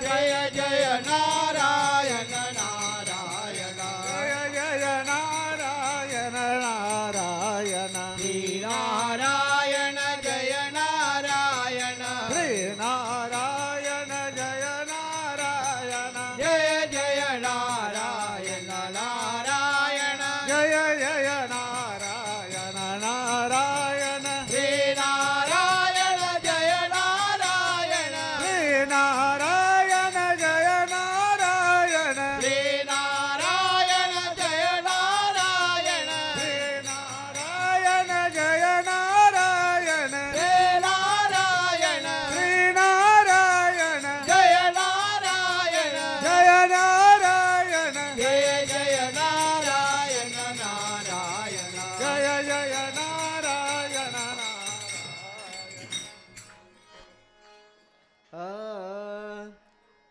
जय जय नारायण नारायण जय जय नारायण नारायण श्री नारायण जय नारायण श्री नारायण जय नारायण जय जय नारायण नारायण जय जय नारायण नारायण श्री नारायण जय नारायण श्री नारायण जय नारायण श्री नारायण जय नारायण श्री नारायण जय नारायण श्री नारायण श्री नारायण जय नारायण जय नारायण जय जय नारायण नारायण जय जय नारायण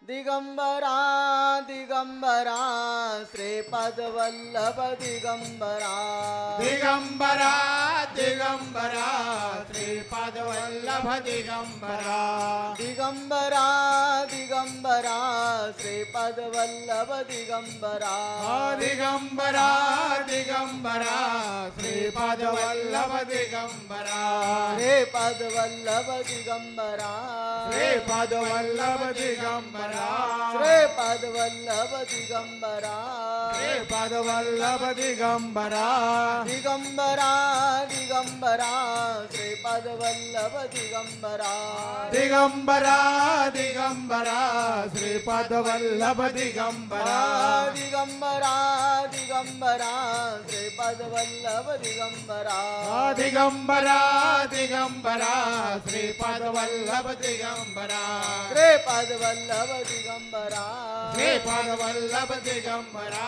दिगंबरा दिगंबरा श्रीपद वल्लभ दिगंबरा दिगंबरा दिगंबरा श्रीपाद वल्लभ दिगंबरा दिगंबरा दिगंबरा श्रीपद वल्लभ दिगंबरा दिगंबरा दिगंबरा श्रीपाद वल्लभ दिगंबरा श्रीपद वल्लभ दिगंबरा श्रीपाद वल्लभ दिगंबरा श्रीपद वल्लभ दिगंबरा श्रीपाद वल्लभ दिगंबरा दिगंबरा दिगंबरा श्रीपद वल्लभ दिगंबरा दिगंबरा दिगंबरा श्रीपाद वल्लभ दिगंबरा दिगंबरा दिगंबरा श्रीपद वल्लभ दिगंबरा दिगंबरा दिगंबरा श्रीपाद वल्लभ दिगंबरा श्रीपद वल्लभ दिगंबरा श्रीपाद वल्लभ दिगंबरा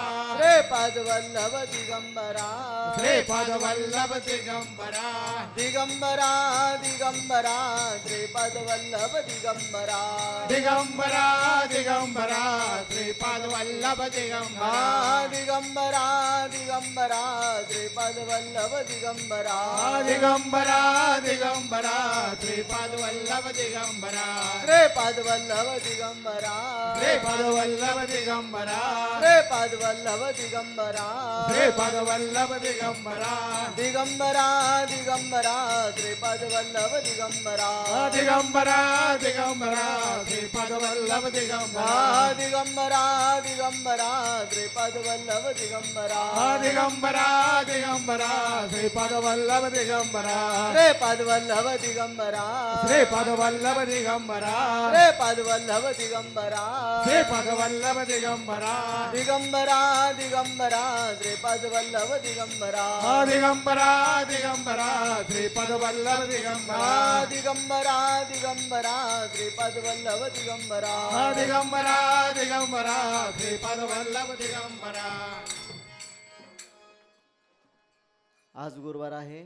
श्रीपद वल्लभ दिगंबरा श्रीपाद वल्लभ दिगंबरा दिगंबरा दिगंबरा श्रीपद वल्लभ दिगंबरा दिगंबरा दिगंबरा श्रीपाद वल्लभ दिगंबरा दिगंबरा दिगंबरा श्रीपद वल्लभ दिगंबरा दिगंबरा दिगंबरा श्रीपाद वल्लभ दिगंबरा श्रीपद वल्लभ दिगंबरा श्रीपाद वल्लभ दिगंबरा श्रीपद वल्लभ दिगंबरा श्रीपाद वल्लभ दिगंबरा दिगंबरा दिगंबरा श्रीपद वल्लभ दिगंबरा दिगंबरा दिगंबरा श्रीपाद वल्लभ दिगंबरा दिगंबरा दिगंबरा श्रीपद वल्लभ दिगंबरा दिगंबरा दिगंबरा श्रीपाद वल्लभ दिगंबरा श्रीपद वल्लभ दिगंबरा श्रीपाद वल्लभ दिगंबरा श्रीपद वल्लभ दिगंबरा श्रीपाद वल्लभ दिगंबरा दिगंबरा दिगंबरा श्रीपद वल्लभ दिगंबरा दिगंबरा दिगंबरा श्रीपाद वल्लभ दिगंबरा दिगंबरा दिगंबरा श्रीपद वल्लभ दिगंबरा दिगंबरा दिगंबरा श्रीपाद वल्लभ दिगंबरा. आज गुरुवार आहे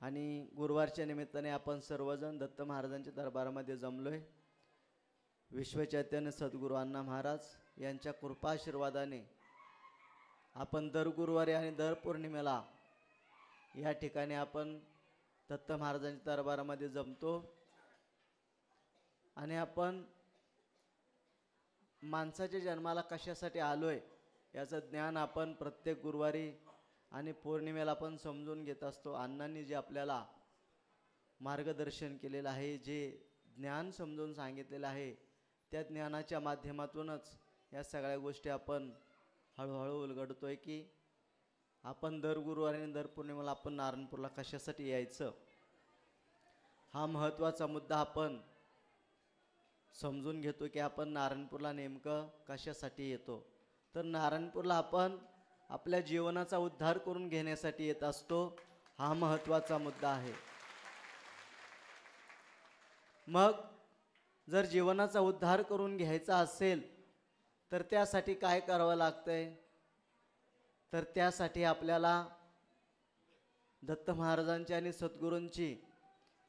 आणि गुरुवारच्या निमित्ताने आपण सर्वजण दत्त महाराजांच्या दरबारामध्ये जमलोय. विश्वचैतन्य सद्गुरू अण्णा महाराज यांच्या कृपाशीर्वादाने आपण दर गुरुवारी आणि दर पौर्णिमेला या ठिकाणी आपण दत्त महाराजांच्या दरबारामध्ये जमतो आणि आपण माणसाच्या जन्माला कशासाठी आलोय याचं ज्ञान आपण प्रत्येक गुरुवारी आणि पौर्णिमेला आपण समजून घेत असतो. अण्णांनी जे आपल्याला मार्गदर्शन केलेलं आहे, जे ज्ञान समजून सांगितलेलं आहे, त्या ज्ञानाच्या माध्यमातूनच या सगळ्या गोष्टी आपण हळूहळू उलगडतोय की आपण दर गुरुवारी आणि दर पौर्णिमेला आपण नारायणपूरला कशासाठी यायचं हा महत्त्वाचा मुद्दा आपण समजून घेतो की आपण नारायणपूरला नेमकं कशासाठी येतो. तर नारायणपूरला आपण आपल्या जीवनाचा उद्धार करून घेण्यासाठी येत असतो. हा महत्त्वाचा मुद्दा आहे. मग जर जीवनाचा उद्धार करून घ्यायचा असेल तर त्यासाठी काय करावं लागतंय, तर त्यासाठी आपल्याला दत्त महाराजांची आणि सद्गुरूंची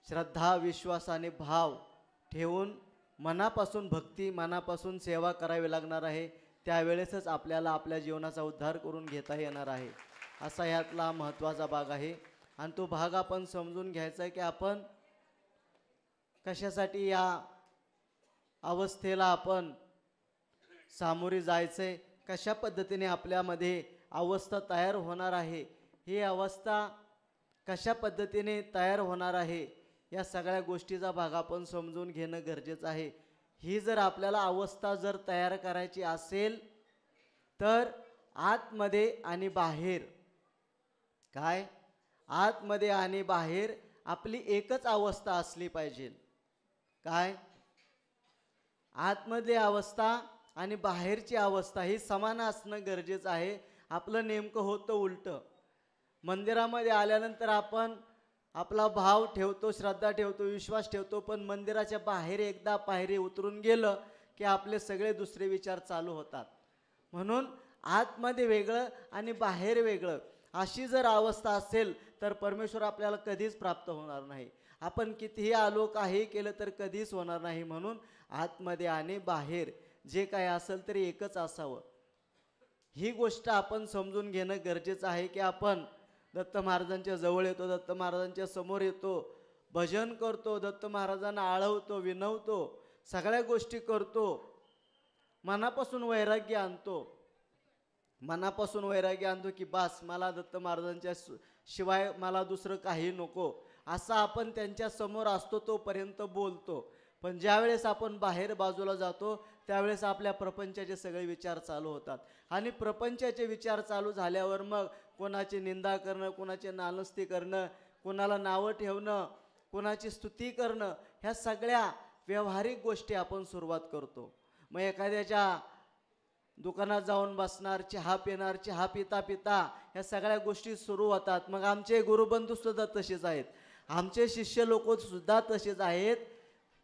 श्रद्धा, विश्वास आणि भाव ठेवून मनापासून भक्ती, मनापासून सेवा करावी लागणार आहे. त्यावेळेसच आपल्याला आपल्या जीवनाचा उद्धार करून घेता येणार आहे. असा यातला महत्त्वाचा भाग आहे आणि तो भाग आपण समजून घ्यायचा आहे की आपण कशासाठी या अवस्थेला आपण सामोरे जायचंय, कशा पद्धतीने आपल्यामध्ये अवस्था तयार होणार आहे, ही अवस्था कशा पद्धतीने तयार होणार आहे, या सगळ्या गोष्टीचा भाग आपण समजून घेणं गरजेचं आहे. ही जर आपल्याला अवस्था जर तयार करायची असेल तर आतमध्ये आणि बाहेर, काय आतमध्ये आणि बाहेर आपली एकच अवस्था असली पाहिजे. काय आतमधली अवस्था आणि बाहेरची अवस्था ही समान असणं गरजेचं आहे. आपलं नेमकं होतं उलटं. मंदिरामध्ये आल्यानंतर आपण आपला भाव ठेवतो, श्रद्धा ठेवतो, विश्वास ठेवतो, पण मंदिराच्या बाहेर एकदा पायरी उतरून गेलं की आपले सगळे दुसरे विचार चालू होतात. म्हणून आतमध्ये वेगळं आणि बाहेर वेगळं अशी जर अवस्था असेल तर परमेश्वर आपल्याला कधीच प्राप्त होणार नाही. आपण कितीही आलो काही केलं तर कधीच होणार नाही. म्हणून आतमध्ये आणि बाहेर जे काय असेल तरी एकच असावं. ही गोष्ट आपण समजून घेणं गरजेचं आहे की आपण दत्त महाराजांच्या जवळ येतो, दत्त महाराजांच्या समोर येतो, भजन करतो, दत्त महाराजांना आळवतो, विनवतो, सगळ्या गोष्टी करतो, मनापासून वैराग्य आणतो, मनापासून वैराग्य आणतो की बस मला दत्त महाराजांच्या शिवाय मला दुसरं काही नको, असं आपण त्यांच्या समोर असतो तोपर्यंत बोलतो. पण ज्यावेळेस आपण बाहेर बाजूला जातो त्यावेळेस आपल्या प्रपंचाचे सगळे विचार चालू होतात. आणि प्रपंचाचे विचार चालू झाल्यावर मग कोणाची निंदा करणं, कोणाची नालस्ती करणं, कोणाला नावं ठेवणं, कोणाची स्तुती करणं, ह्या सगळ्या व्यावहारिक गोष्टी आपण सुरुवात करतो. मग एखाद्याच्या दुकानात जाऊन बसणार, चहा पिणार, चहा पिता पिता ह्या सगळ्या गोष्टी सुरू होतात. मग आमचे गुरुबंधू सुद्धा तसेच आहेत, आमचे शिष्य लोक सुद्धा तसेच आहेत.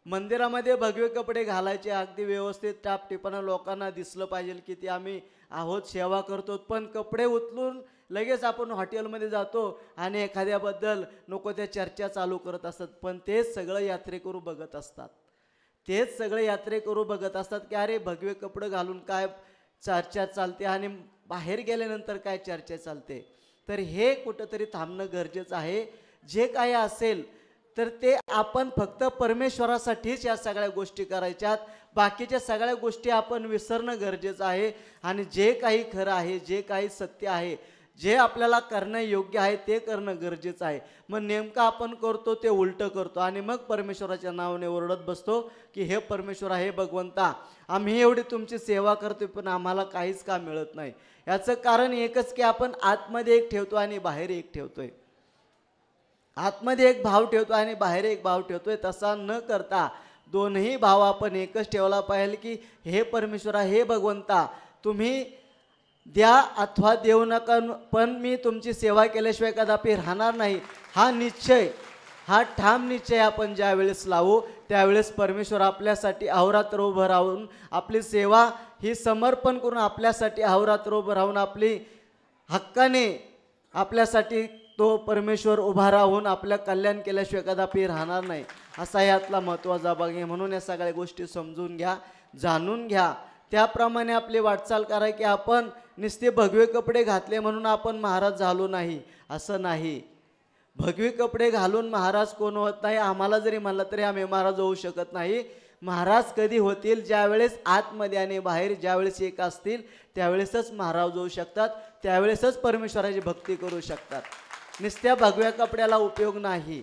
मंदिरामध्ये भगवे कपडे घालायचे, अगदी व्यवस्थित टापटिपानं लोकांना दिसलं पाहिजे की ते आम्ही आहोत, सेवा करतो, पण कपडे उचलून लगेच आपण हॉटेलमध्ये जातो आणि एखाद्याबद्दल नको त्या चर्चा चालू करत असतात. पण तेच सगळं यात्रेकरू बघत असतात, तेच सगळे यात्रेकरू बघत असतात की अरे भगवे कपडे घालून काय चर्चा चालते आणि बाहेर गेल्यानंतर काय चर्चा चालते. तर हे कुठंतरी थांबणं गरजेचं आहे. जे काही असेल तर ते आपण फक्त परमेश्वरासाठीच या सगळ्या गोष्टी करायच्यात, बाकीच्या सगळ्या गोष्टी आपण विसरणं गरजेचं आहे. आणि जे काही खरं आहे, जे काही सत्य आहे, जे आपल्याला करणं योग्य आहे ते करणं गरजेचं आहे. मग नेमकं आपण करतो ते उलटं करतो आणि मग परमेश्वराच्या नावाने ओरडत बसतो की हे परमेश्वरा, हे भगवंता, आम्ही एवढी तुमची सेवा करतोय पण आम्हाला काहीच का मिळत नाही. याचं कारण एकच की आपण आतमध्ये एक ठेवतो आणि बाहेर एक ठेवतोय, आतमध्ये एक भाव ठेवतो आणि बाहेर एक भाव ठेवतोय. तसा न करता दोन्ही भाव आपण एकच ठेवला पाहिजे की हे परमेश्वरा, हे भगवंता, तुम्ही द्या अथवा देऊ नका, पण मी तुमची सेवा केल्याशिवाय कदापि राहणार नाही. हा निश्चय, हा ठाम निश्चय आपण ज्या वेळेस लावू त्यावेळेस परमेश्वर आपल्यासाठी अहोरात्र उभं राहून आपली सेवा ही समर्पण करून आपल्यासाठी अहोरात्र उभं राहून आपली हक्काने आपल्यासाठी तो परमेश्वर उभा राहून आपलं कल्याण केल्याशिवाय कदापि राहणार नाही. असा यातला महत्त्वाचा भाग आहे. म्हणून या सगळ्या गोष्टी समजून घ्या, जाणून घ्या, त्याप्रमाणे आपली वाटचाल करा की आपण नुसते भगवे कपडे घातले म्हणून आपण महाराज झालो नाही, असं नाही. भगवे कपडे घालून महाराज कोण होत नाही. आम्हाला जरी म्हणलं तरी आम्ही महाराज होऊ शकत नाही. महाराज कधी होतील, ज्यावेळेस आतमध्ये आणि बाहेर ज्यावेळेस एक असतील त्यावेळेसच महाराज होऊ शकतात, त्यावेळेसच परमेश्वराची भक्ती करू शकतात. नुसत्या भगव्या कपड्याला उपयोग नाही.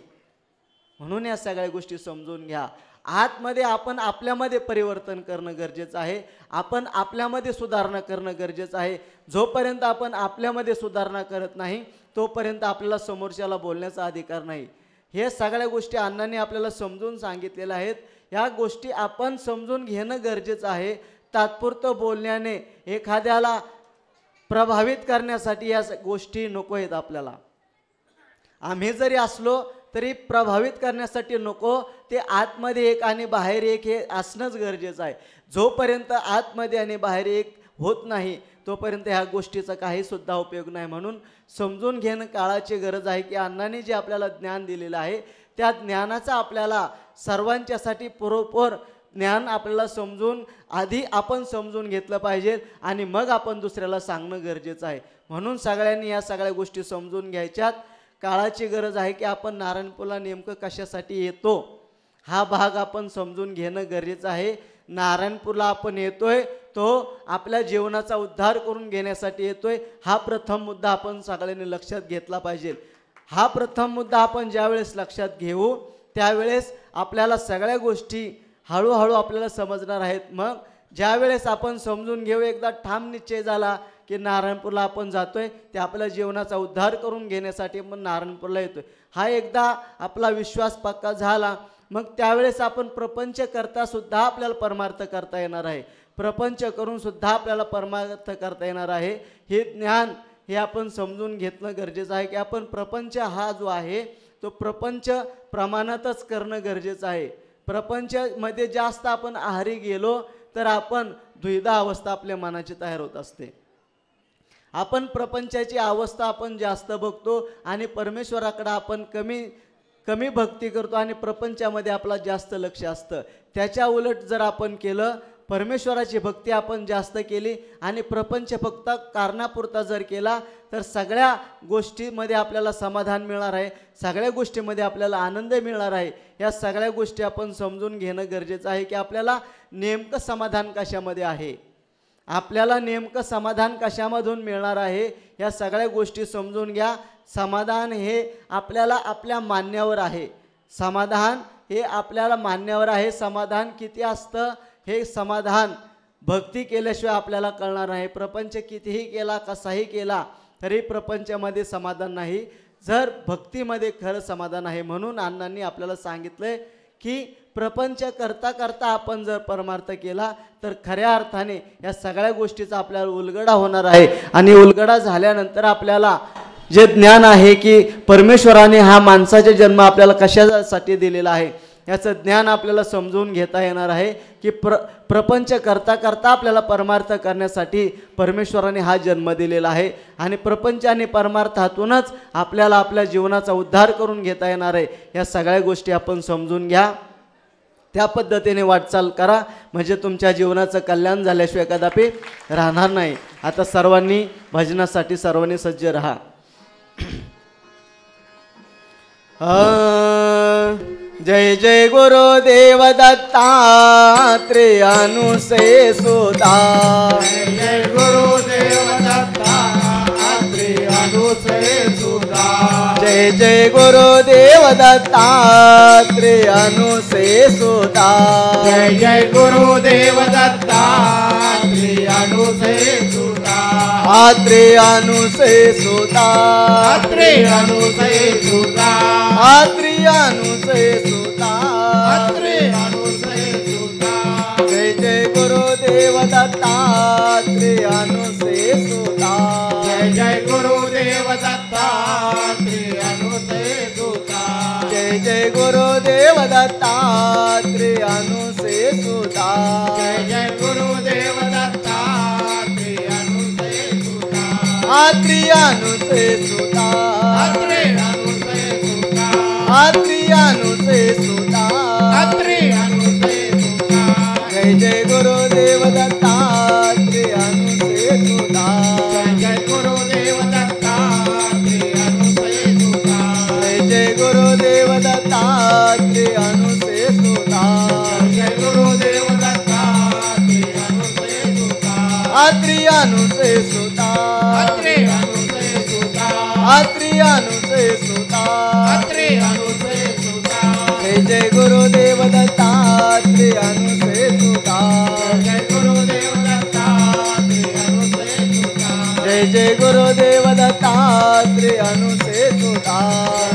म्हणून या सगळ्या गोष्टी समजून घ्या. आतमध्ये आपण आपल्यामध्ये परिवर्तन करणं गरजेचं आहे, आपण आपल्यामध्ये सुधारणा करणं गरजेचं आहे. जोपर्यंत आपण आपल्यामध्ये सुधारणा करत नाही तोपर्यंत आपल्याला समोरच्याला बोलण्याचा अधिकार नाही. हे सगळ्या गोष्टी अण्णांनी आपल्याला समजून सांगितलेल्या आहेत. ह्या गोष्टी आपण समजून घेणं गरजेचं आहे. तात्पुरतं बोलण्याने एखाद्याला प्रभावित करण्यासाठी या गोष्टी नको आहेत आपल्याला. आम्ही जरी असलो तरी प्रभावित करण्यासाठी नको, ते आतमध्ये एक आणि बाहेर एक हे असणंच गरजेचं आहे. जोपर्यंत आतमध्ये आणि बाहेर एक होत नाही तोपर्यंत ह्या गोष्टीचा काही सुद्धा उपयोग नाही. म्हणून समजून घेणं काळाची गरज आहे की अण्णांनी जे आपल्याला ज्ञान दिलेलं आहे त्या ज्ञानाचा आपल्याला सर्वांच्यासाठी पुरेपूर ज्ञान आपल्याला समजून आधी आपण समजून घेतलं पाहिजे आणि मग आपण दुसऱ्याला सांगणं गरजेचं आहे. म्हणून सगळ्यांनी या सगळ्या गोष्टी समजून घ्यायच्यात. काळाची गरज आहे की आपण नारायणपूरला नेमकं कशासाठी येतो हा भाग आपण समजून घेणं गरजेचं आहे. नारायणपूरला आपण येतोय तो आपल्या जीवनाचा उद्धार करून घेण्यासाठी येतोय. हा प्रथम मुद्दा आपण सगळ्यांनी लक्षात घेतला पाहिजे. हा प्रथम मुद्दा आपण ज्यावेळेस लक्षात घेऊ त्यावेळेस आपल्याला सगळ्या गोष्टी हळूहळू आपल्याला समजणार आहेत. मग ज्यावेळेस आपण समजून घेऊ, एकदा ठाम निश्चय झाला की नारायणपूरला आपण जातोय, ते आपल्या जीवनाचा उद्धार करून घेण्यासाठी आपण नारायणपूरला येतोय, हा एकदा आपला विश्वास पक्का झाला, मग त्यावेळेस आपण प्रपंच करता सुद्धा आपल्याला परमार्थ करता येणार आहे. प्रपंच करून सुद्धा आपल्याला परमार्थ करता येणार आहे. हे ज्ञान हे आपण समजून घेतलं गरजेचं आहे की आपण प्रपंच हा जो आहे तो प्रपंच प्रमाणातच करणं गरजेचं आहे. प्रपंचमध्ये जास्त आपण आहारी गेलो तर आपण द्विधा अवस्था आपल्या मनाची तयार होत असते. आपण प्रपंचाची अवस्था आपण जास्त बघतो आणि परमेश्वराकडे आपण कमी भक्ती करतो आणि प्रपंचामध्ये आपला जास्त लक्ष असतं. त्याच्या उलट जर आपण केलं, परमेश्वराची भक्ती आपण जास्त केली आणि प्रपंच फक्त कारणापुरता जर केला तर सगळ्या गोष्टीमध्ये आपल्याला समाधान मिळणार आहे, सगळ्या गोष्टीमध्ये आपल्याला आनंद मिळणार आहे. या सगळ्या गोष्टी आपण समजून घेणं गरजेचं आहे की आपल्याला नेमकं समाधान कशामध्ये आहे, आपल्याला नेमकं समाधान कशामधून मिळणार आहे. या सगळ्या गोष्टी समजून घ्या. समाधान हे आपल्याला आपल्या मान्यावर आहे. समाधान हे आपल्याला मान्यावर आहे. समाधान किती असतं हे समाधान भक्ती केल्याशिवाय आपल्याला कळणार नाही. प्रपंच कितीही केला कसाही केला तरी प्रपंचामध्ये समाधान नाही, जर भक्तीमध्ये खरं समाधान आहे. म्हणून अण्णांनी आपल्याला सांगितलंय की प्रपंच करता करता आपण जर परमार्थ केला तर खऱ्या अर्थाने या सगळ्या गोष्टीचा आपल्याला उलगडा होणार आहे. आणि उलगडा झाल्यानंतर आपल्याला जे ज्ञान आहे की परमेश्वराने हा माणसाचा जन्म आपल्याला कशासाठी दिलेला आहे याचं ज्ञान आपल्याला समजून घेता येणार आहे की प्रपंच करता करता आपल्याला परमार्थ करण्यासाठी परमेश्वराने हा जन्म दिलेला आहे. आणि प्रपंच आणि परमार्थातूनच आपल्याला आपल्या जीवनाचा उद्धार करून घेता येणार आहे. या सगळ्या गोष्टी आपण समजून घ्या, त्या पद्धतीने वाटचाल करा, म्हणजे तुमच्या जीवनाचं कल्याण झाल्याशिवाय कदापि राहणार नाही. आता सर्वांनी भजनासाठी सर्वांनी सज्ज राहा. जय जय गुरुदेव दत्तात्रेय अनुसे सुदा. जय जय गुरुदेव दत्तात्रेय अनुसे सुदा. जय जय गुरुदेव दत्तात्रेय अनुसे सुदा. जय जय गुरुदेव दत्तात्रेय अनुसे सुदा. आत्रेय अनुसे सुदा. आत्रेय अनुसे सुदा. आत्रेय अनुसे सुदा. आत्रेय अनुसे सुदा. जय जय गुरुदेव दत्तात्रेय अनुसे सुदा. जय जय गुरुदेव दत्तात्रेय अनुसे सुदा. जय जय गुरुदेव दत्तात्रेय अनुसे सुदा. जय जय गुरुदेव दत्तात्रेय अनुसे सुदा. आत्रेय अनुसे सुदा. आत्रेय अनुसे सुदा. आत्रेय अनुसे सुदा. आत्रेय अनुसे सुदा. जय जय गुरुदेव दत्तात्रेय अनुसे सुदा. जय जय गुरुदेव दत्तात्रेय अनुसे सुदा. जय जय गुरुदेव दत्तात्रेय अनुसे सुदा. जय गुरुदेव दत्तात्रेय अनुसे सुदा. आत्रेय अनुसे सुदा. आत्रेय अनुसे सुदा. आत्रेय अनुसे सुदा. आत्रेय अनुसे सुदा. जय जय गुरुदेव दत्तात्रेय अनुसे सुदा. जय गुरुदेव दत्तात्रेय अनुसे सुदा. जय जय गुरुदेव दत्तात्रेय अनुसे सुदा.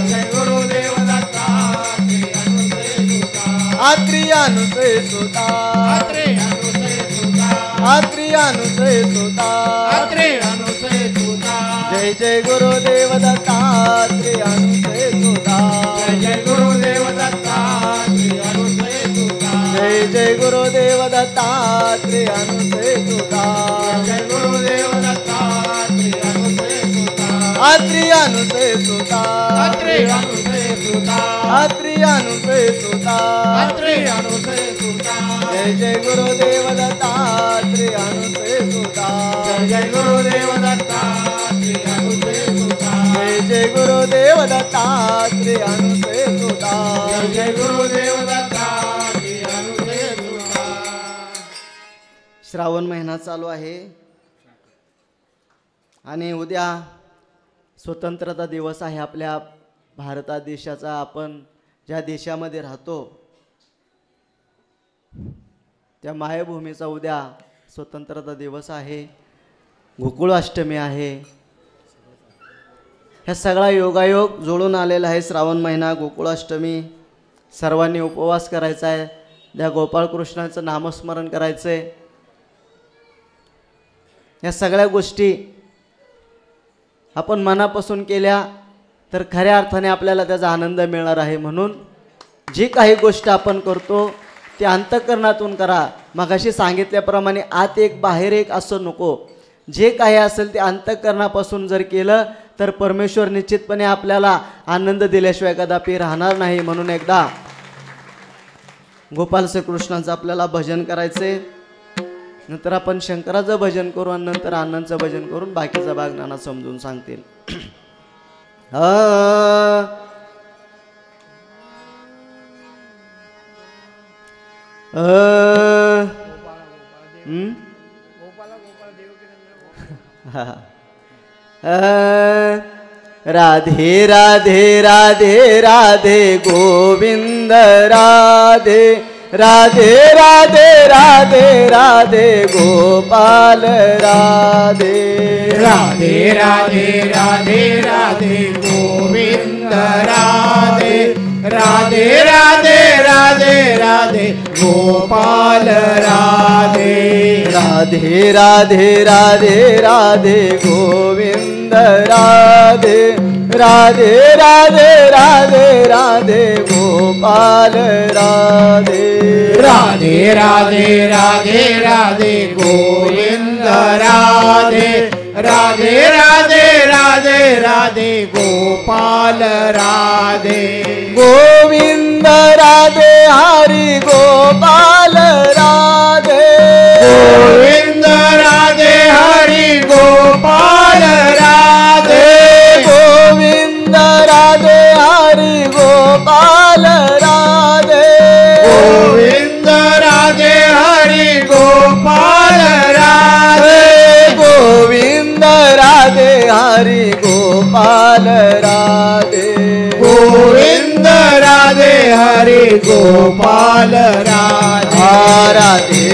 जय गुरुदेव दत्तात्रेय अनुसे सुदा. आत्रेय अनुसे सुदा. आत्रेय अनुसे सुदा. आत्रेय अनुसे सुदा. आत्रेय अनुसे सुदा. जय जय गुरुदेव दत्तात्रेय अनुसे सुदा. जय जय गुरुदेव दत्तात्रेय अनुसे सुदा. जय जय गुरुदेव दत्तात्रेय अनुसे सुदा. जय गुरुदेव दत्तात्रेय अनुसे सुदा. आत्रेय अनुसे सुदा. आत्रेय अनुसे सुदा. आत्रेय अनुसे सुदा. आत्रेय अनुसे सुदा. जय जय गुरुदेव दत्तात्रेय अनुसे सुदा. जय जय गुरुदेव दत्तात्रेय अनुसे सुदा. जय जय गुरुदेव दत्तात्रेय अनुसे सुदा. जय जय गुरुदेव दत्तात्रेय अनुसे सुदा. श्रावण महिना चालू आहे आणि उद्या स्वतंत्रता दिवस आहे आपल्या भारत देशाचा. आपण ज्या देशामध्ये राहतो त्या मायभूमीचा उद्या स्वतंत्रता दिवस आहे, गोकुळाष्टमी आहे. ह्या सगळा योगायोग जोडून आलेला आहे. श्रावण महिना, गोकुळाष्टमी, सर्वांनी उपवास करायचा आहे, त्या गोपाळकृष्णाचं नामस्मरण करायचं आहे. या सगळ्या गोष्टी आपण मनापासून केल्या तर खऱ्या अर्थाने आपल्याला त्याचा आनंद मिळणार आहे. म्हणून जी काही गोष्ट आपण करतो ते अंतःकरणातून करा. मगाशी सांगितल्याप्रमाणे आत एक बाहेर एक असं नको. जे काही असेल ते अंतःकरणापासून जर केलं तर परमेश्वर निश्चितपणे आपल्याला आनंद दिल्याशिवाय कदापि राहणार नाही. म्हणून एकदा गोपाल श्रीकृष्णाचं आपल्याला भजन करायचे, नंतर आपण शंकराचं भजन करू आणि नंतर आनंदचं भजन करून बाकीचा भाग नाना समजून सांगतील. राधे राधे राधे राधे गोविंद राधे राधे राधे राधे राधे गोपाल राधे राधे राधे राधे राधे गोविंद राधे राधे राधे राधे राधे गोपाल राधे राधे राधे राधे राधे गोविंद राधे राधे राधे राधे राधे गोपाल राधे राधे राधे राधे राधे गोविंद राधे राधे राधे राधे राधे गोपाल राधे गोविंद राधे हरि गोपाल राधे गोविंद राधे हरि गोपाल राधे गोविंद राधे हरि गोपाल राधे गोविंद राधे हरि गोपाल राधे गोविंद राधे हरि गोपाल राधे गोविंद राधे हरि गोपाल राधे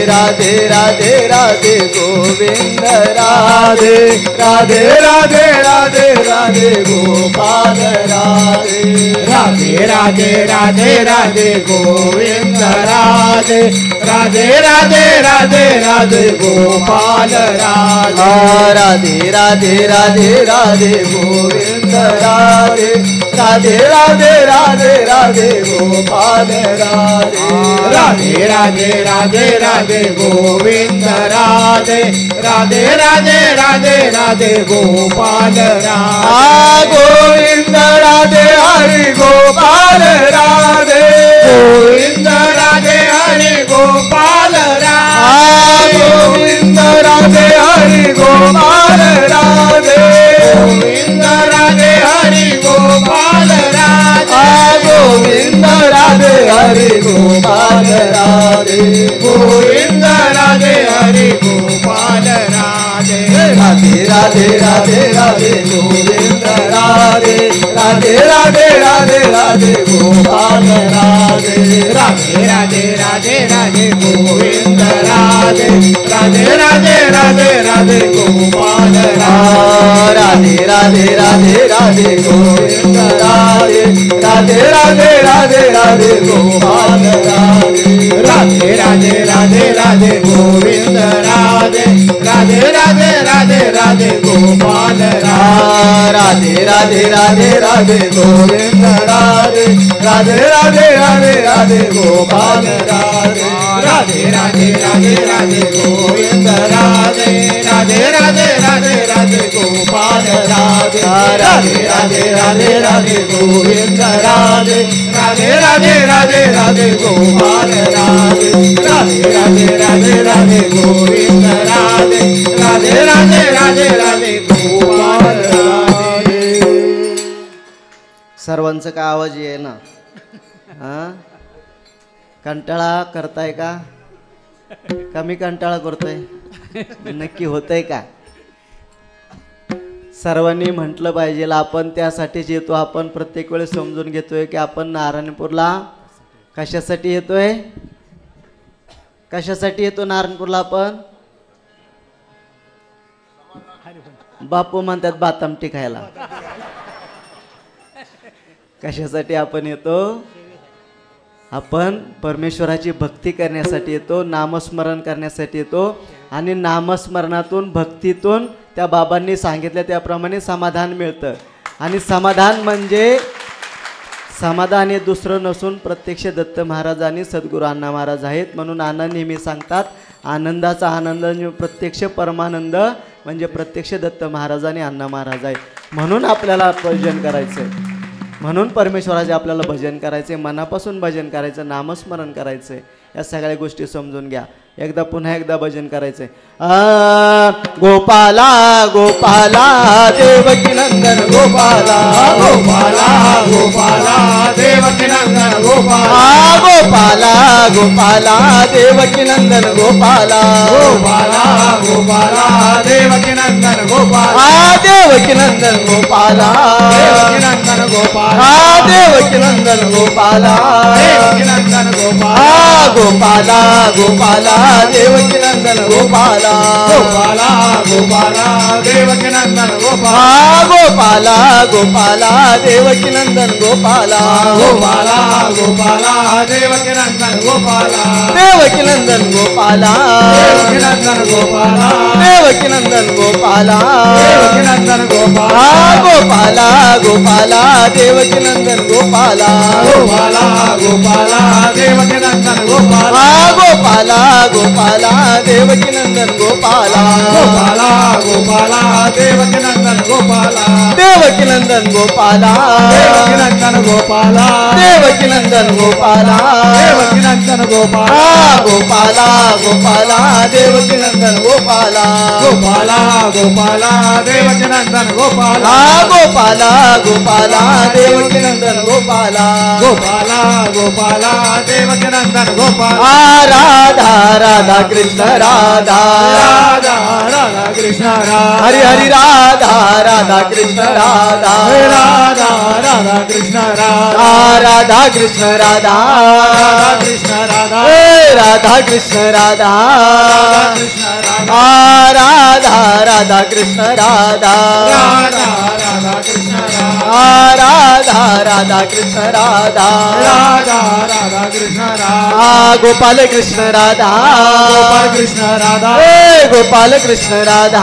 राधे राधे राधे राधे गोविंद राधे राधे राधे राधे राधे गोपाल राधे राधे राधे राधे राधे गोविंद राधे राधे राधे राधे राधे गोपाल राधे राधे राधे राधे राधे गोविंद राधे राधे राधे राधे राधे गोपाल राधे राधे राधे राधे राधे गोविंद राधे राधे राधे राधे राधे गोपाल राधे गोविंद राधे हरि गोपाल राधे गोविंद राधे हरि गोपाल राधे गोविंद राधे हरि गोपाल राधे गोविंद राधे हरि गोपाल राधे गोविंद राधे हरि गोपाल राधे गोविंद राधे हरि गोपाल राधे राधे राधे राधे राधे गोविंद राधे राधे राधे राधे राधे गोपाल राधे राधे राधे राधे राधे गोविंद राधे राधे राधे राधे राधे गोपाल राधे राधे राधे राधे राधे गोविंद राधे राधे राधे राधे राधे गोपाल राधे राधे राधे राधे राधे गोविंद राधे राधे राधे राधे राधे गोपाल राधे राधे राधे राधे गोविंद राधे राधे राधे राधे राधे गोपाल राधे राधे राधे राधे राधे गोविंद राधे राधे राधे राधे राधे गोपाल राधे राधे राधे राधे राधे गोविंद राधे राधे राधे राधे राधे गोपाल राधे राधे राधे राधे राधे गोविंद राधे राधे राधे राधे राधे गोपाल राधे. सर्वांचं का आवाज आहे ना? कंटाळा करताय का? कमी कंटाळा करतोय? नक्की होतंय का? सर्वांनी म्हटलं पाहिजे. आपण त्यासाठीच येतो. आपण प्रत्येक वेळेस समजून घेतोय की आपण नारायणपूरला कशासाठी येतोय. कशासाठी येतो नारायणपूरला आपण? बापू म्हणतात बातामटी खायला. कशासाठी आपण येतो? आपण परमेश्वराची भक्ती करण्यासाठी येतो, नामस्मरण करण्यासाठी येतो. आणि नामस्मरणातून भक्तीतून त्या बाबांनी सांगितलं त्याप्रमाणे समाधान मिळतं. आणि समाधान म्हणजे समाधान हे दुसरं नसून प्रत्यक्ष दत्त महाराज आणि सद्गुरू अण्णा महाराज आहेत. म्हणून अण्णा नेहमी सांगतात आनंदाचा आनंद प्रत्यक्ष परमानंद म्हणजे प्रत्यक्ष दत्त महाराज आणि अण्णा महाराज आहे. म्हणून आपल्याला भजन करायचं आहे. म्हणून परमेश्वराचे आपल्याला भजन करायचे, मनापासून भजन करायचं, नामस्मरण करायचं. या सगळ्या गोष्टी समजून घ्या. एकदा पुन्हा एकदा भजन करायचंय. गोपाला गोपाला देवकी नंदन गोपाला गोपाला गोपाला देवकी नंदन गोपाला गोपाला गोपाला देवकी नंदन गोपाला गोपाला गोपाला देवकी नंदन गोपाला देवकी नंदन गोपाला देवकी नंदन गोपाला देवकी नंदन गोपाला देवकी नंदन गोपाला गोपाला गोपाला देवकी नंदन गोपाला गोपाला गोपाला देवकी नंदन गोपाला गोपाला गोपाला देवकी नंदन गोपाला गोपाला गोपाला देवकी नंदन गोपाला देवकी नंदन गोपाला देवकी नंदन गोपाला देवकी नंदन गोपाला देवकी नंदन गोपाला गोपाला गोपाला देवकी नंदन गोपाला गोपाला गोपाला देवकी नंदन गोपाला गोपाला गोपाला देवकी नंदन गोपाला गोपाला गोपाला देवकी नंदन गोपाला देवकी नंदन गोपाला देवकी नंदन गोपाला देवकी नंदन गोपाला देवकी नंदन गोपाला गोपाला गोपाला देवकी नंदन गोपाला गोपाला गोपाला देवकी नंदन गोपाला गोपाला गोपाला देवकी नंदन गोपाला गोपाला गोपाला देवकी नंदन गोपाला राधा राधा कृष्ण राधा राधा राधा कृष्ण राधा हरि हरि राधा राधा कृष्ण राधा राधा राधा कृष्ण राधा राधा कृष्ण राधा राधा कृष्ण राधा राधा कृष्ण राधा कृष्ण राधा राधा कृष्ण राधा राधा राधा कृष्ण राधा राधा राधा कृष्ण राधा राधा राधा कृष्ण राधा गोपाल कृष्ण राधा गोपाल कृष्ण राधा गोपाल कृष्ण राधा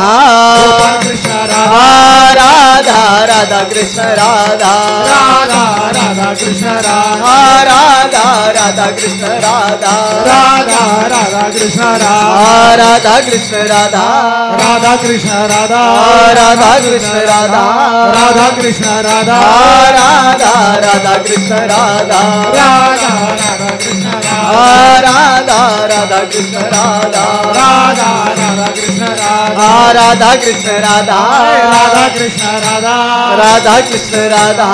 गोपाल कृष्ण राधा राधा राधा कृष्ण राधा राधा राधा कृष्ण राधा राधा राधा कृष्ण राधा राधा राधा कृष्ण राधा राधा कृष्ण राधा राधा कृष्ण राधा राधा कृष्ण राधा राधा कृष्ण राधा राधा राधा कृष्ण राधा राधा राधा कृष्ण राधा राधा राधा कृष्ण राधा राधा राधा कृष्ण राधा राधा कृष्ण राधा राधा कृष्ण राधा राधा कृष्ण राधा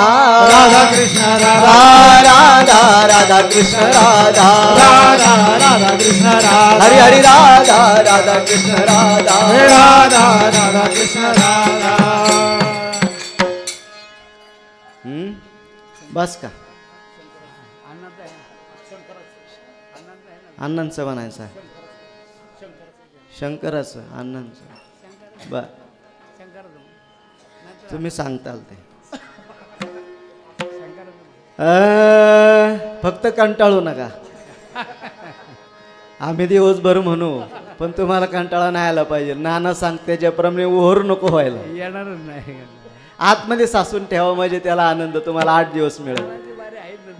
राधा कृष्ण राधा राधा राधा कृष्ण राधा राधा राधा कृष्ण राधा हरि हरि राधा राधा कृष्ण राधा राधा राधा कृष्ण राधा बस का अण्णांचं म्हणायचं आहे शंकराचं अण्णांचं बर तुम्ही सांगताल ते फक्त कंटाळू नका आम्ही दिवसभर म्हणू पण तुम्हाला कंटाळा नाही आला पाहिजे नाना सांगते त्याच्याप्रमाणे ओहर नको व्हायला येणारच नाही आतमध्ये सासून ठेवा म्हणजे त्याला आनंद तुम्हाला 8 दिवस मिळेल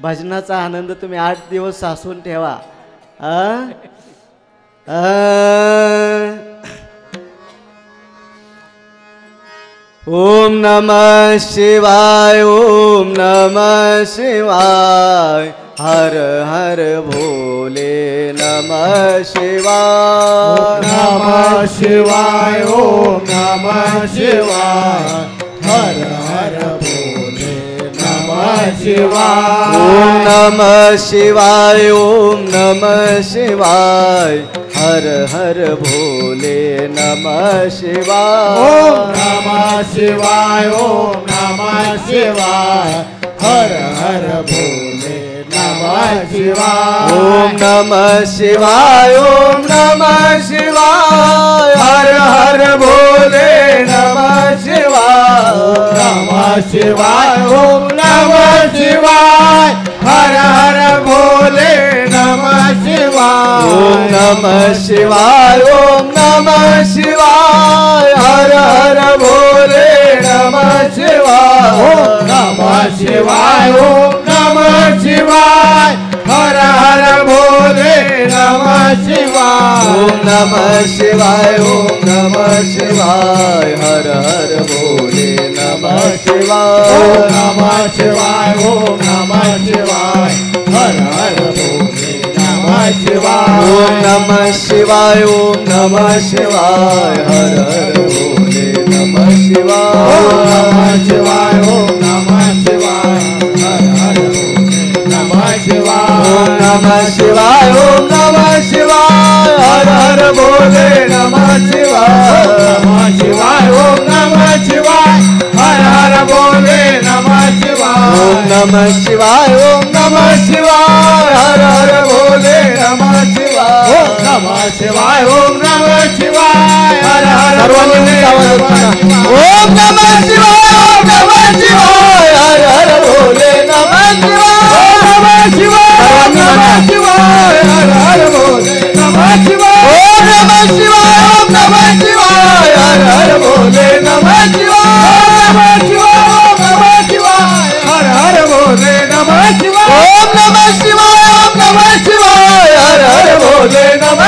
भजनाचा आनंद तुम्ही 8 दिवस सासून ठेवा ओम नमः शिवाय ओम नमः शिवाय हर हर भोले नमः शिवाय नमः शिवाय ओम नमः शिवाय हर हर भोले नमः शिवाय ओम नमः शिवाय ओम नमः शिवाय हर हर भोले नमः शिवाय ओम नमः शिवाय ओम नमः शिवाय हर हर भोले नमः शिवाय ओम नमः शिवाय ओम नमः शिवाय हर हर भोले नमः शिवाय नमः शिवाय ओम नमः शिवाय हर हर भोले नमः शिवाय ओम नमः शिवाय ओम नमः शिवाय हर हर भोले नमः शिवाय ओम नमः शिवाय ओम नमः शिवाय हर हर भोले नमः शिवाय ओम नमः शिवाय ओम नमः शिवाय हर हर भोले नमः शिवाय ओम नमः शिवाय ओम नमः शिवाय हर हर भोले नमः शिवाय ओम नमः शिवाय ओम नमः शिवाय हर हर भोले नमः शिवाय ओम नमः शिवाय ओम नमः शिवाय हर हर भोले नमः शिवाय ओम नमः शिवाय ओम नमः शिवाय हर हर भोले नमः शिवाय नमः शिवाय ओम नमः शिवाय हर हर भोले नमः शिवाय ओम नमः शिवाय ओम नमः शिवाय हर हर भोले नमः शिवाय ओम नमः शिवाय ओम नमः शिवाय हर हर सर्वांनी भोले आवाज नमः शिवाय ओम नमः शिवाय ओम नमः शिवाय हर हर भोले नमः शिवाय नमः शिवाय हर हर भोले नमः शिवाय ओम नमः शिवाय ओम नमः शिवाय हर हर भोले नमः शिवाय हर हर भोले नमः शिवाय ओम नमः शिवाय ओम नमः शिवाय हर हर भोले नमः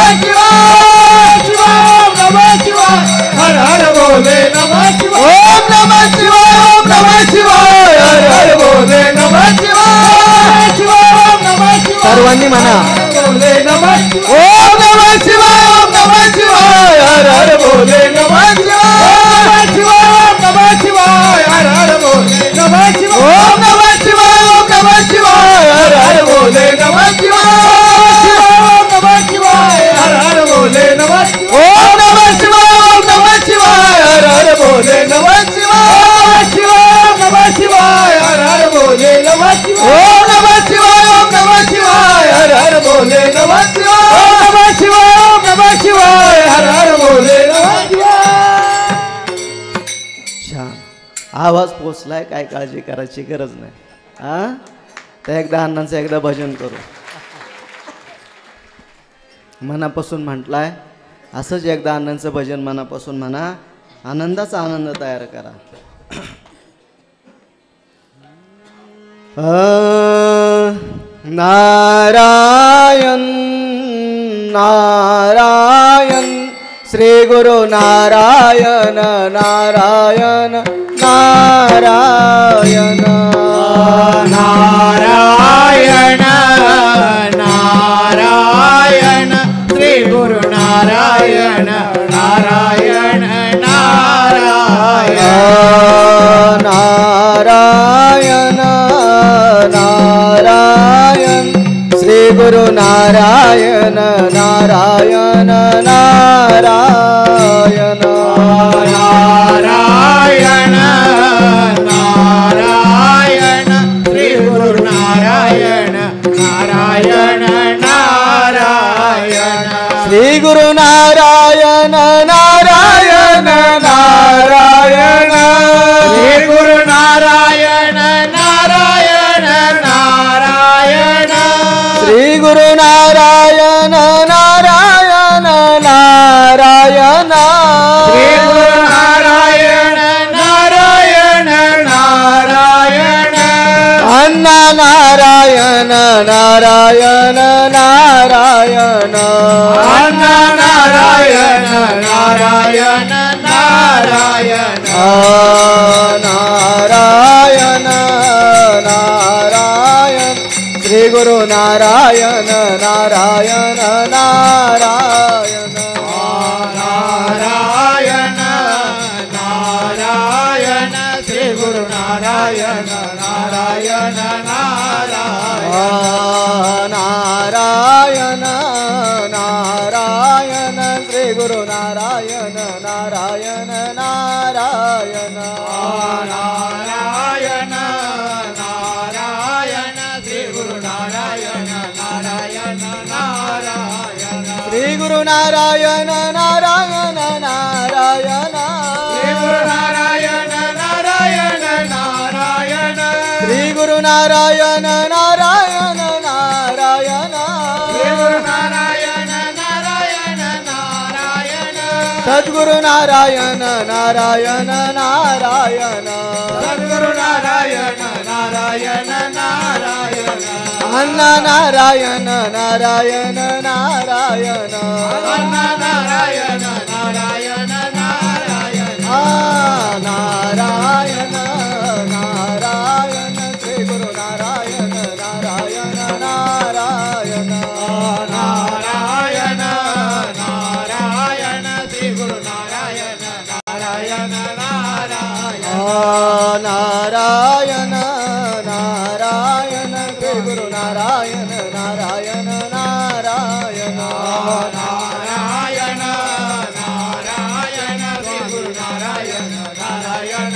हर हर भोले नमः शिवाय ओम नमः शिवाय ओम नमः शिवाय हर हर भोले नमः सर्वांनी म्हणा भोले नमः ओम नमः शिवाय ओम नमः शिवाय हर हर भोले नमः शिवाय हर हर भोले नमः शिवाय ओम नमः शिवाय ओम नमः शिवाय हर हर भोले नमः हर हर भोले नमः ओम नमः शिवाय ओम नमः शिवाय हर हर भोले नमः शिवाय हर हर भोले नमः ओम नमः शिवाय ओम नमः शिवाय हर हर भोले नमः शिवाय हर हर भोले नमः छान आवाज पोचलाय, काय काळजी करायची गरज नाही. हा तर एकदा अण्णांचं एकदा भजन करू. मनापासून म्हटलाय असंच एकदा अण्णांचं भजन मनापासून म्हणा, आनंदाचा आनंद तयार करा. नारायण नारायण श्री गुरु नारायण नारायण नारायण नारायण नारायण श्री गुरु नारायण नारायण नारायण नारायण नारायण श्री गुरु नारायण नारायण नारायण नारायण नारायण श्री गुरु नारायण नारायण नारायण श्री गुरु नारायण नारायण नारायण श्री गुरु नारायण नारायण नारायण श्री गुरु नारायण नारायण नारायण श्री गुरु नारायण नारायण नारायण अण्णा नारायण नारायण नारायण अण्णा नारायण नारायण नारायण नारायण नारायण श्री गुरु नारायण नारायण नारायण नारायण नारायण श्री गुरु नारायण नारायण नारायण श्री गुरु नारायण नारायण नारायण नारायण नारायण श्री गुरु नारायण नारायण नारायण श्री गुरु नारायण नारायण नारायण श्री गुरु नारायण नारायण नारायण श्री गुरु नारायण नारायण नारायण श्री गुरु नारायण नारायण नारायण सद्गुरु नारायण नारायण नारायण सद्गुरु नारायण नारायण नारायण अन्ना नारायण नारायण नारायण अन्ना नारायण नारायण नारायण नारायण नारायण श्री गुरु नारायण नारायण नारायण नारायण नारायण श्री गुरु नारायण नारायण नारायण नारायण नारायण श्री गुरु नारायण नारायण नारायण नारायण नारायण श्री गुरु नारायण नारायण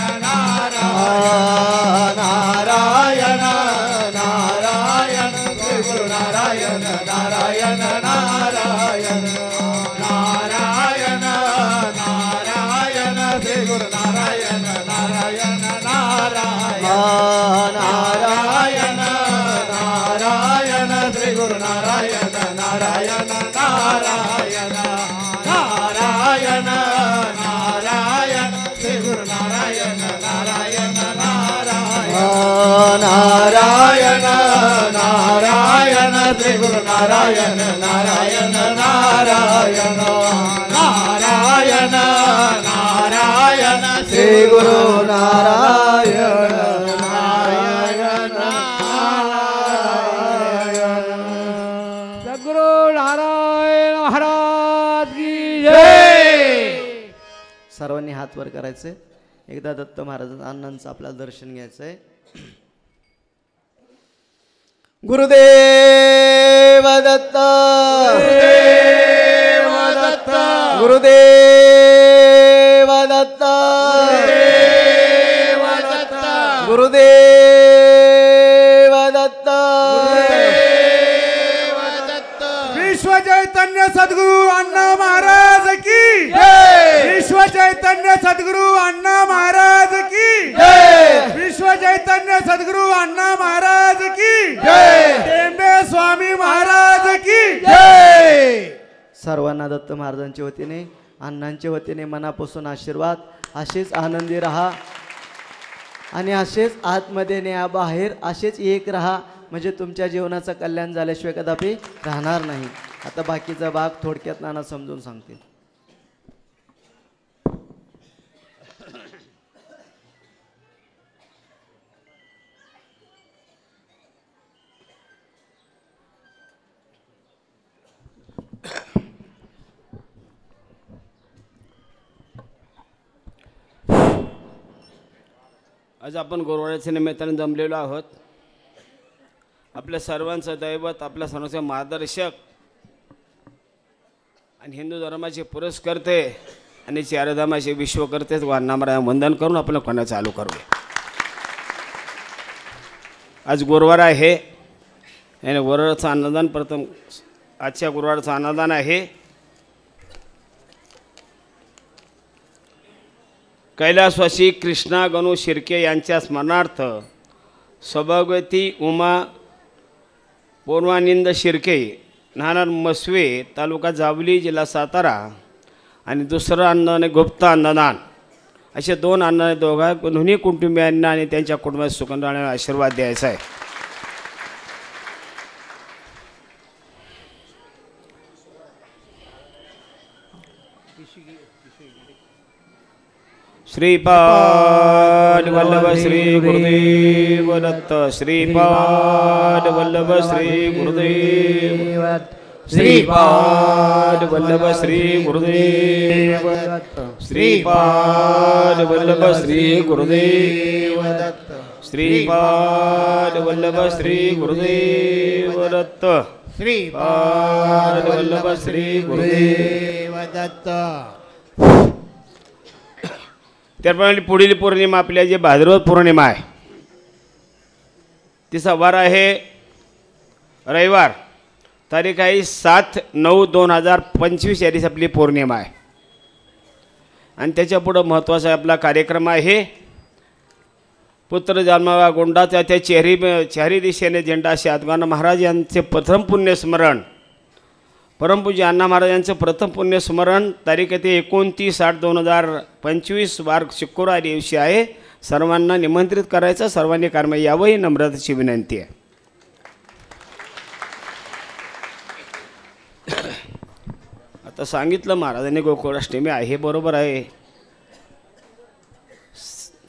नारायण नारायण नारायण श्री गुरु नारायण नारायण नारायण नारायण नारायण श्री गुरु नारायण नारायण नारायण नारायण नारायण श्री गुरु नारायण नारायण नारायण नारायण नारायण श्री गुरु नारायण नारायण नारायण नारायण नारायण श्री गुरु नारायण नारायण नारायण नारायण नारायण श्री गुरु नारायण नारायण सद्गुरु नारायण महाराज की जय. सर्वांनी हात वर करायचे. एकदा दत्त महाराजांचं अण्णांचं आपल्याला दर्शन घ्यायचंय. गुरुदेव दत्त गुरुदेव दत्त गुरुदेव दत्त विश्व चैतन्य सद्गुरु अण्णा महाराज की विश्व चैतन्य सद्गुरु अण्णा महाराज की विश्व चैतन्य सद्गुरु अण्णा महाराज की टेंबे स्वामी महाराज की सर्वांना दत्त महाराजांच्या वतीने अण्णांच्या वतीने मनापासून आशीर्वाद. असेच आनंदी राहा आणि असेच आतमध्ये न्या बाहेर असेच एक राहा म्हणजे तुमच्या जीवनाचं कल्याण झाल्याशिवाय कदापि राहणार नाही. आता बाकीचा भाग थोडक्यात नाना समजून सांगतील. आज आपण गुरुवाराच्या निमित्ताने जमलेलो आहोत. आपल्या सर्वांचं दैवत, आपल्या सर्वांचे मार्गदर्शक आणि हिंदू धर्माचे पुरस्कर्ते आणि चारधामाचे विश्वकर्ते अण्णा वंदन करून आपण कोणा चालू करूया. आज गुरुवार आहे आणि गुरुवारचं अन्नदान प्रथम आजच्या गुरुवारचं अन्नदान आहे. कैलासवासी कृष्णा गणू शिर्के यांच्या स्मरणार्थ सौभाग्यवती उमा पूर्वानंद शिर्के नाणार मसवे तालुका जावली जिल्हा सातारा आणि दुसरं अन्नदान गुप्ता अन्नदान असे दोन अन्नदान दोन्ही कुटुंबियांना आणि त्यांच्या कुटुंबात सुखी राहण्याचा आशीर्वाद द्यायचा आहे. श्रीपाद वल्लभ श्री गुरुदेव दत्त. श्रीपाद वल्लभ श्री गुरुदेव. श्रीपाद वल्लभ श्री गुरुदेव दत्त. श्रीपाद वल्लभ श्री गुरुदेव दत्त. श्रीपाद वल्लभ श्री गुरुदेव दत्त. श्रीपाद वल्लभ श्री गुरुदेव दत्त. त्याप्रमाणे पुढील पौर्णिमा आपल्या जे भाद्रपद पौर्णिमा आहे तिचा वार आहे रविवार. तारीख आहे 7/9/2025 या दिवशी आपली पौर्णिमा आहे. आणि त्याच्या पुढं महत्त्वाचा आपला कार्यक्रम आहे पुत्र जन्मावा गोंडाचा त्या चेहरी दिशेने झेंडा असे अद्वान महाराज यांचे प्रथम पुण्यस्मरण परमपूज्य अण्णा महाराजांचं प्रथम पुण्यस्मरण तारीख ते 29/8/2025 वार शुक्रवार दिवशी आहे. सर्वांना निमंत्रित करायचं, सर्वांनी कर्म यावं ही नम्रतेची विनंती आहे. आता सांगितलं महाराजांनी गोकुळाष्टमी आहे, बरोबर आहे.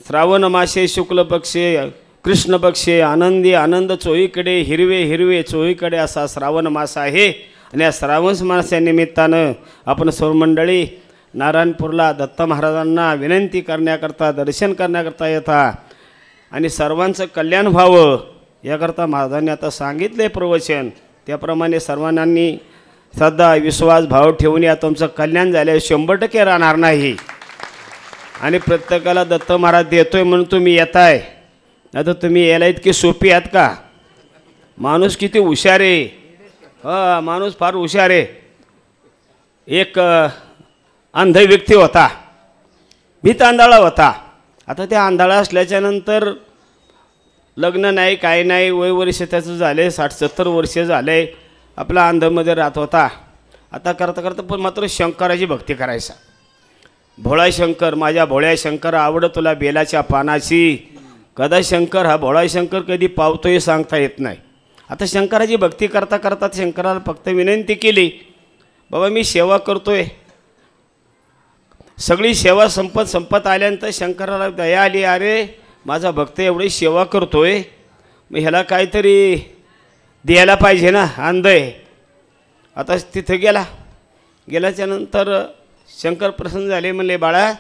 श्रावण मासे शुक्ल पक्षे कृष्ण पक्षे आनंदी आनंद चोहीकडे हिरवे हिरवे चोहीकडे असा श्रावण मास आहे. आणि या श्रावण मासाच्या निमित्तानं आपण सर्व मंडळी नारायणपूरला दत्त महाराजांना विनंती करण्याकरता दर्शन करण्याकरता येता आणि सर्वांचं कल्याण व्हावं याकरता महाराजांनी आता सांगितले प्रवचन. त्याप्रमाणे सर्वांनी श्रद्धा विश्वास भाव ठेवून या तुमचं कल्याण झाल्यावर 100% राहणार नाही. आणि प्रत्येकाला दत्त महाराज देतोय म्हणून तुम्ही येताय, नाही तर तुम्ही यायला इतकी सोपी आहात का? माणूस किती हुशार आहे. माणूस फार हुशार आहे. एक अंध व्यक्ती होता, भीत आंधळा होता. आता त्या आंधळा असल्याच्यानंतर लग्न नाही काय नाही, वय वर्ष त्याचं झाले 60-70 वर्ष झाले, आपला अंधमध्ये राहत होता. आता करता करता पण मात्र शंकराची भक्ती करायचा. भोळा शंकर, माझ्या भोळ्या शंकर आवड तुला बेलाच्या पानाची. कदा शंकर हा भोळा शंकर कधी पावतोय सांगता येत नाही. आता शंकराची भक्ती करता करता शंकराला फक्त विनंती केली, बाबा मी सेवा करतोय. सगळी सेवा संपत आल्यानंतर शंकराला दया आली, अरे माझा भक्त एवढी सेवा करतोय, मग ह्याला काहीतरी द्यायला पाहिजे ना, अंध आहे. आता तिथं गेल्याच्यानंतर शंकर प्रसन्न झाले, म्हणले बाळा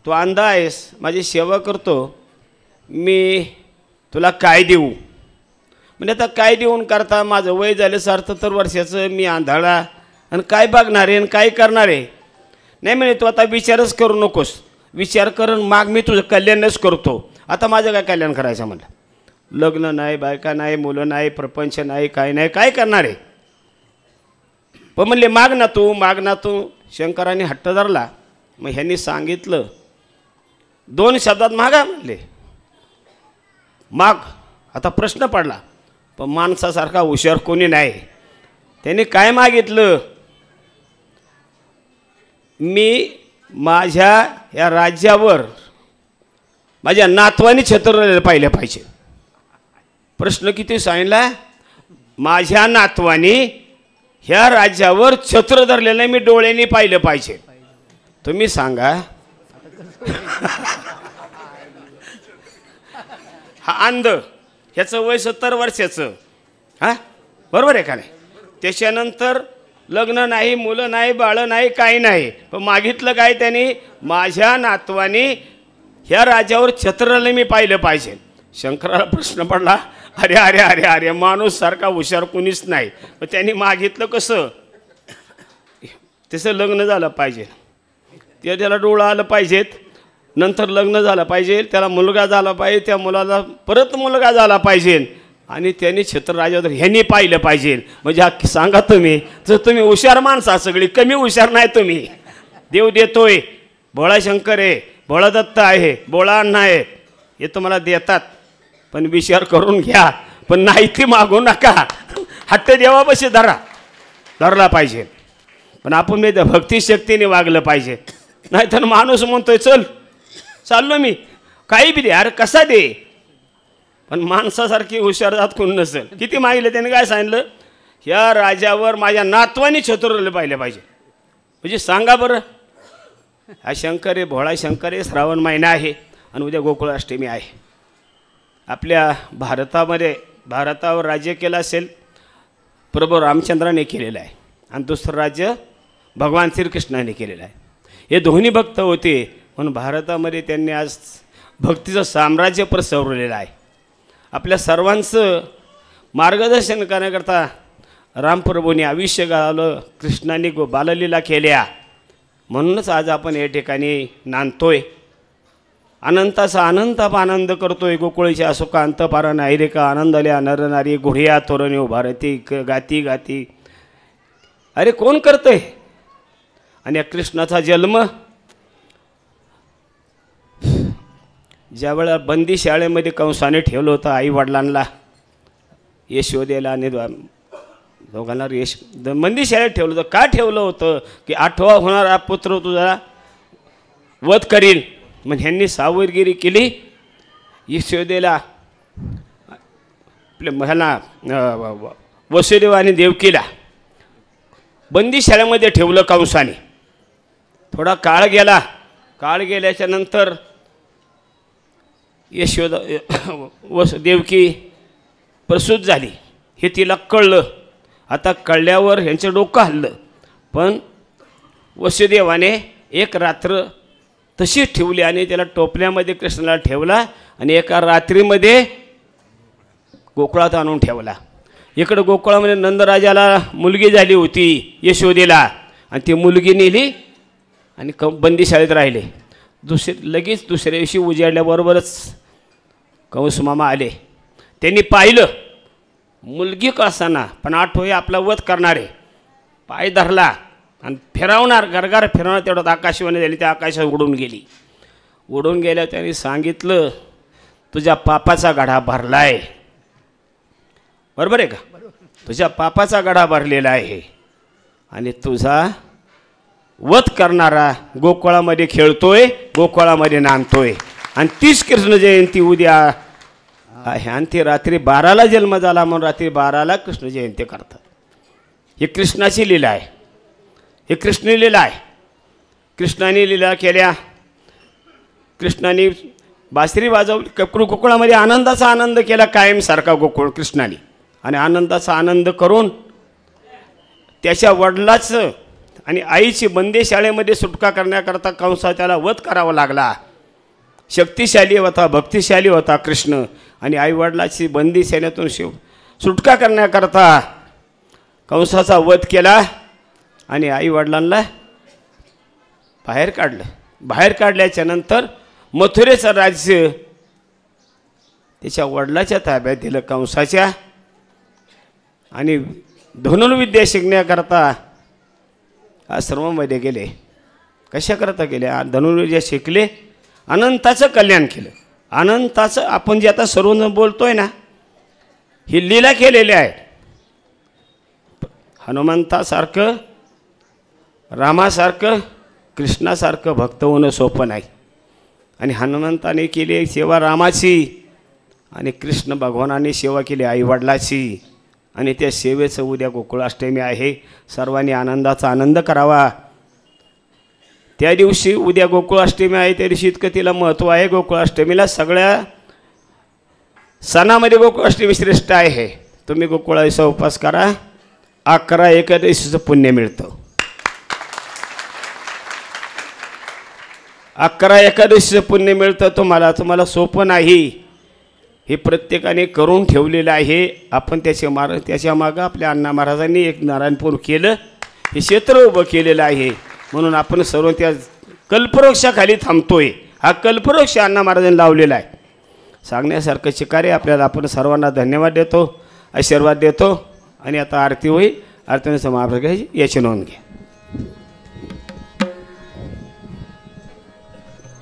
तू अंध आहेस, माझी सेवा करतो, मी तुला काय देऊ? म्हणजे आता काय देऊन करता, माझं वय झालं 70 वर्षाचं, मी आंधळा आणि काय बघणार आहे आणि काय करणार आहे? नाही म्हणे तू आता विचारच करू नकोस, विचार करून माग, मी तुझं कल्याणच करतो. आता माझं काय कल्याण करायचं म्हणलं? लग्न नाही, बायका नाही, मुलं नाही, प्रपंच नाही, काय नाही, काय करणार आहे? पण म्हणले माग ना तू. शंकराने हट्ट धरला. मग ह्यांनी सांगितलं 2 शब्दात मागा म्हणले, माग. आता प्रश्न पडला, पण माणसासारखा हुशार कोणी नाही. त्यांनी काय मागितलं? मी माझ्या या राज्यावर माझ्या नातवानी छत्र पाहिलं पाहिजे. प्रश्न किती सांगितला? माझ्या नातवानी ह्या राज्यावर छत्र धरलेलं मी डोळ्यांनी पाहिलं पाहिजे. तुम्ही सांगा, हा अंध, ह्याचं वय 70 वर्षाचं, बरोबर आहे का नाही? त्याच्यानंतर लग्न नाही, मुलं नाही, बाळं नाही, काही नाही, पण मागितलं काय त्यांनी? माझ्या नातवानी ह्या राज्यावर छत्रला मी पाहिलं पाहिजे. शंकराला प्रश्न पडला, अरे अरे अरे अरे माणूस सारखा हुशार कुणीच नाही. पण त्यांनी मागितलं कसं? त्याचं लग्न झालं पाहिजे, त्याला डोळा आलं पाहिजेत, नंतर लग्न झालं पाहिजे, त्याला मुलगा झाला पाहिजे, त्या मुलाला परत मुलगा झाला पाहिजे, आणि त्यांनी छत्र राजावर ह्यांनी पाहिलं पाहिजे. म्हणजे सांगा तुम्ही, जर तुम्ही हुशार माणसा सगळी, कमी हुशार नाही तुम्ही. देव देतोय, भोळा शंकर आहे, भोळा दत्त आहे, भोळा अण्णा आहे, हे तुम्हाला देतात, पण विचार करून घ्या. पण नाही ती मागू नका, हट्ट देवापाशी धरला पाहिजे. पण आपण मी भक्तिशक्तीने वागलं पाहिजे. नाहीतर माणूस म्हणतोय चल चाललो मी, काही बी दे, अरे कसा दे, पण माणसासारखी हुशार जात कोण नसेल. किती मागितलं त्याने? काय सांगितलं? ह्या राजावर माझ्या नातवानी छत्रले पाहिलं पाहिजे. म्हणजे सांगा बरं, हा शंकर आहे, भोळा शंकर आहे. श्रावण महिना आहे आणि उद्या गोकुळाष्टमी आहे. आपल्या भारतावर राज्य केलं असेल प्रभू रामचंद्राने केलेलं आहे, आणि दुसरं राज्य भगवान श्रीकृष्णाने केलेलं आहे. हे दोन्ही भक्त होते म्हणून भारतामध्ये त्यांनी आज भक्तीचं साम्राज्य पसरवलेलं आहे. आपल्या सर्वांचं मार्गदर्शन करण्याकरता रामप्रभूंनी आयुष्य घालवलं, कृष्णाने बाललीला केल्या, म्हणूनच आज आपण या ठिकाणी नांदतोय. अनंताचा अनंताप आनंद करतोय. गोकुळीच्या सुख अंतपारा नायरिका आनंदल्या नरनारी घोडिया तोरणी उभारती गाती गाती. अरे कोण करतंय? आणि या कृष्णाचा जन्म ज्यावेळेला बंदी शाळेमध्ये कंसाने ठेवलं होतं आई वडिलांना, यशोदेला आणि दोघांना बंदी शाळेत ठेवलं होतं. का ठेवलं होतं? की 8वा होणारा पुत्र तुझा वध करील. मग ह्यांनी सावरगिरी केली. यशोदेला आपल्या ह्याला वसुदेव आणि देवकीला बंदी शाळेमध्ये ठेवलं कंसाने. थोडा काळ गेला. काळ गेल्याच्या नंतर देवकी प्रसूत झाली. हे तिला कळलं. आता कळल्यावर ह्यांचं डोकं हल्लं. पण वसुदेवाने एक रात्र तशीच ठेवली आणि त्याला टोपल्यामध्ये कृष्णाला ठेवला आणि एका रात्रीमध्ये गोकुळात आणून ठेवला. इकडं गोकुळामध्ये नंदराजाला मुलगी झाली होती यशोदेला, आणि ती मुलगी नेली आणि बंदीशाळेत राहिले. लगेच दुसऱ्या दिवशी उजाडल्याबरोबरच कंसमामा आले. त्यांनी पाहिलं मुलगी कसाना, पण 8 आपला वध करणार आहे. पाय धरला आणि फिरवणार, गरगार फिरवणार. तेवढ्यात आकाशवाणी झाली. त्या आकाशात उडून गेली. उडून गेल्या त्यांनी सांगितलं, तुझ्या पापाचा गढा भरलाय. बरोबर आहे का? तुझ्या पापाचा गढा भरलेला आहे आणि तुझा वध करणारा गोकुळामध्ये खेळतोय, गोकुळामध्ये नांदतोय. आणि 30 कृष्ण जयंती उद्या आहे. आणि ती रात्री 12ला जन्म झाला म्हणून रात्री 12ला कृष्ण जयंती करतात. ही कृष्णाची लीला आहे. ही कृष्णी लीला आहे. कृष्णाने लीला केल्या. कृष्णाने बासरी वाजवली. गोकुळामध्ये आनंदाचा आनंद केला कायमसारखा गोकुळ कृष्णाने. आणि आनंदाचा आनंद करून त्याच्या वडिलाचं आणि आईची बंदी शाळेमध्ये सुटका करण्याकरता कंसा त्याला वध करावा लागला. शक्तिशाली होता, भक्तिशाली होता कृष्ण. आणि आईवडिलाची बंदी शाळेतून सुटका करण्याकरता कंसाचा वध केला आणि आईवडिलांना बाहेर काढलं. बाहेर काढल्याच्या नंतर मथुरेचं राज्य त्याच्या वडिलाच्या ताब्यात दिलं कंसाच्या. आणि धनुर्विद्या शिकण्याकरता आश्रमामध्ये गेले. कशाकरता गेले? धनुर्विद्या शिकले, अनंताचं कल्याण केलं. अनंताचं आपण जे आता सर्वजण बोलतोय ना, ही लीला केलेली आहे. हनुमंतासारखं, रामासारखं, कृष्णासारखं भक्त होणं सोपं नाही. आणि हनुमंताने केली सेवा रामाची आणि कृष्ण भगवानाने सेवा केली आईवडिलाची. आणि त्या सेवेचं उद्या गोकुळाष्टमी आहे. सर्वांनी आनंदाचा आनंद करावा. त्या दिवशी उद्या गोकुळाष्टमी आहे. त्या दिवशी इतकं तिला महत्त्व आहे. गोकुळाष्टमीला सगळ्या सणामध्ये गोकुळाष्टमी श्रेष्ठ आहे. तुम्ही गोकुळाचा उपास करा. 11 एकादशीचं पुण्य मिळतं. 11 एकादशीचं पुण्य मिळतं तुम्हाला सोपं नाही. हे प्रत्येकाने करून ठेवलेलं आहे. आपण त्याच्या मागं आपल्या अण्णा महाराजांनी एक नारायणपूर केलं. हे क्षेत्र उभं केलेलं आहे. म्हणून आपण सर्व त्या कल्पवृक्षाखाली थांबतोय. हा कल्पवृक्ष अण्णा महाराजांनी लावलेला आहे. सांगण्यासारखं शिकारे. आपल्याला आपण सर्वांना धन्यवाद देतो, आशीर्वाद देतो. आणि आता आरती होईल. आरतीने समाप्त घ्यायची याची नोंद घ्या.